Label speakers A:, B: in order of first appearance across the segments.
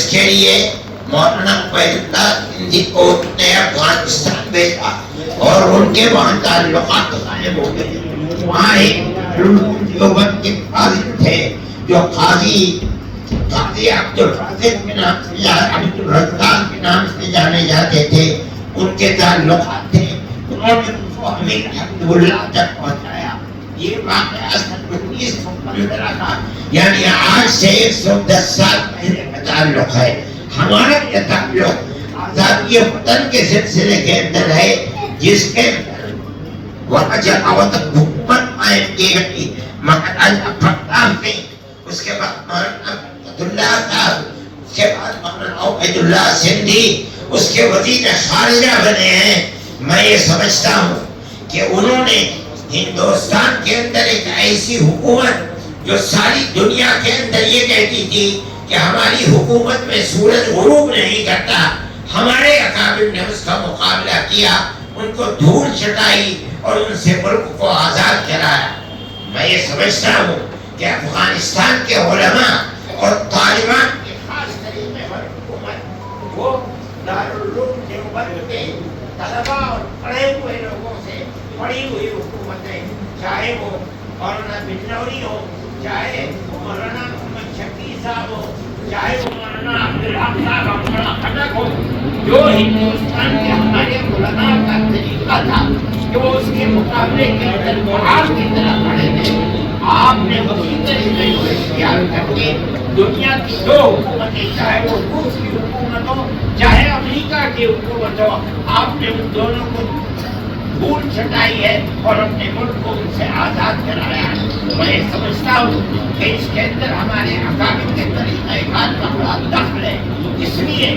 A: اس کے لیے مولانا عبیداللہ سندھی کو نے افغانستان بھیجا اور ان کے وہاں تعلقات قائم ہو گئے. وہاں ایک دیوبند کے قاضی تھے جو قاضی عبد الرزاق کے نام سے جانے جاتے تھے. ان کے تعلقات تھے. انہوں نے ان کو امیر حبیب اللہ تک پہنچایا. یہ واقعہ 1915 کا یعنی آج سے 110 سال پہلے کا تعلق ہے. ہمارا یہ تعلق آزادی وطن کے سلسلے کے اندر ہے جس کے وہاں جماعت حکومت قائم کی گئی مولانا فتح نے. اس کے بعد مولانا عبداللہ صاحب, اس کے بعد مولانا عبیداللہ سندھی اس کے وزیر خارجہ بنے ہیں. میں یہ سمجھتا ہوں کہ انہوں نے ہندوستان کے اندر ایک ایسی حکومت جو ساری دنیا کے اندر یہ کہتی تھی کہ ہماری حکومت میں سورج غروب نہیں کرتا, ہمارے اکابر نے اس کا مقابلہ کیا, ان کو دھول چٹائی اور ان سے ملک کو آزاد کرایا. میں یہ سمجھتا ہوں کہ افغانستان کے علماء اور طالبان کے خاص طریقے پر حکومت وہ دارالعلوم دیوبند کے طلباء اور پڑھے ہوئے لوگوں سے پڑھی ہوئی حکومتیں, چاہے وہ مولانا بنوری ہو, چاہے مولانا محمد شفیع صاحب ہو, چاہے وہ مولانا عبدالحق صاحب مولانا خٹک ہو, جو ہندوستان کے ہمارے علماء کا طریقہ تھا جو اس کے مقابلے کے اندر بہار کی طرح پڑھے تھے, آپ نے اسی طریقے کو اختیار کر کے دنیا کی دو حکومتیں, چاہے وہ روس کی حکومت ہو چاہے امریکہ کی حکومت ہو, آپ نے ان دونوں کو دھول چٹائی ہے اور اپنے ملک کو ان سے آزاد کرایا. میں سمجھتا ہوں کہ اس کے اندر ہمارے اکابر کے طریقہ کار کا بڑا دخل ہے. اس لیے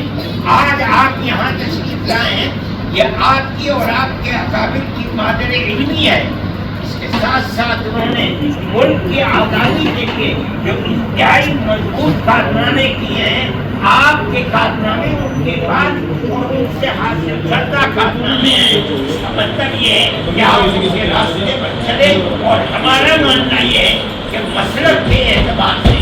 A: آج آپ یہاں تشریف لائے ہیں, یہ آپ کی اور آپ کے اکابر کی مادر علمی ہے. اس کے ساتھ ساتھ انہوں نے ملک کی آزادی کے لیے جو انتہائی مضبوط کارنامے کیے ہیں, آپ کے کارنامے ان کے بعد اور ان سے حاصل کردہ کارنامے ہیں. اس کا مطلب یہ ہے کہ آپ ان کے راستے پر چلے, اور ہمارا ماننا یہ ہے کہ مسلک کے اعتبار سے,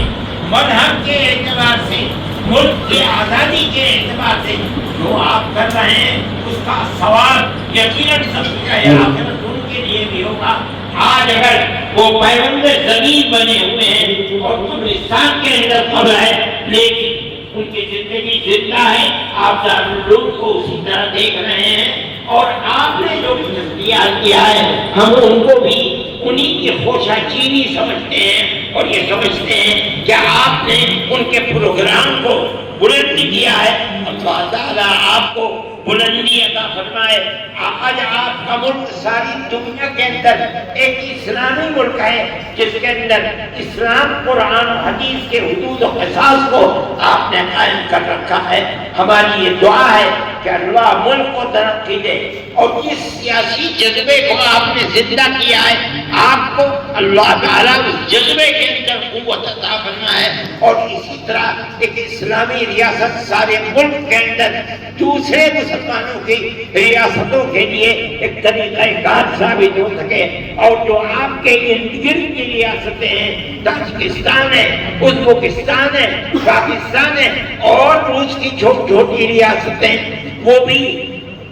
A: مذہب کے اعتبار سے, ملک کی آزادی کے اعتبار سے جو آپ کر رہے ہیں اس کا ثواب یقیناً آخرت ان کے لیے بھی ہوگا. آج اگر وہ پیغمبر زمین بنے ہوئے ہیں اور قبرستان کے اندر قبر ہے لیکن ان کی زندگی زندہ ہے, آپ دارالعلوم کو اسی طرح دیکھ رہے ہیں, اور آپ نے جو اختیار کیا ہے ہم ان کو بھی انہی کی خوشا چینی سمجھتے ہیں, اور یہ سمجھتے ہیں کہ آپ نے ان کے پروگرام کو بلند کیا ہے. اللہ تعالیٰ آپ کو بلندی عطا فرمائے. آج آپ کا ملک ساری دنیا کے اندر ایک اسلامی ملک ہے جس کے اندر اسلام, قرآن و حدیث کے حدود و قصاص کو آپ نے قائم کر رکھا ہے. ہماری یہ دعا ہے کہ اللہ ملک کو ترقی دے, اور جس سیاسی جذبے کو آپ نے زندہ کیا ہے آپ کو اللہ تعالیٰ اس جذبے کے اندر قوت عطا فرمائے, اور اسی طرح ایک اسلامی ریاست سارے ملک کے اندر دوسرے مسلمانوں کی ریاستوں کے لیے ایک طریقہ کار ثابت ہو سکے. اور جو آپ کے ارد گرد کی ریاستیں ہیں, تاجکستان ہے, ازبکستان ہے, پاکستان ہے, اور روس کی چھوٹی چھوٹی ریاستیں, وہ بھی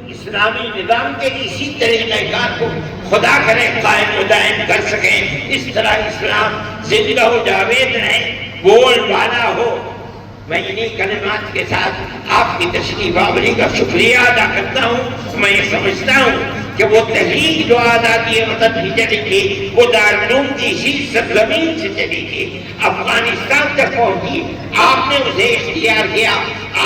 A: اسلامی نظام کے اسی طریقہ کار کو خدا کرے قائم و دائم کر سکیں. اس طرح اسلام زندہ و جاوید رہے, بول بالا ہو. میں انہی کلمات کے ساتھ آپ کی تشریف آوری کا شکریہ ادا کرتا ہوں. میں یہ سمجھتا ہوں کہ وہ تحریک جو آزادی وطن کی چلی تھی وہ دارالعلوم کی اسی سرزمین سے چلی تھی, افغانستان تک پہنچی, آپ نے اسے اختیار کیا.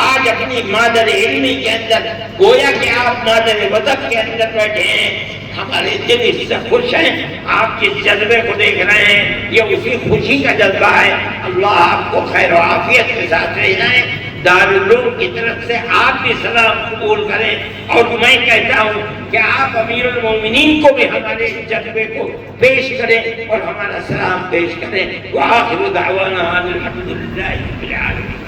A: آج اپنی مادر علمی کے اندر گویا کہ آپ مادر وطن کے اندر بیٹھے ہیں. ہمارے دل اس سے خوش ہیں, آپ جس جذبے کو دیکھ رہے ہیں یہ اسی خوشی کا جذبہ ہے. اللہ آپ کو خیر و عافیت کے ساتھ لے جائیں. دارالعلوم کی طرف سے آپ بھی سلام قبول کریں, اور میں کہتا ہوں کہ آپ امیر المومنین کو بھی ہمارے جذبے کو پیش کریں اور ہمارا سلام پیش کریں. وآخر دعوانا الحمدللہ رب العالمین.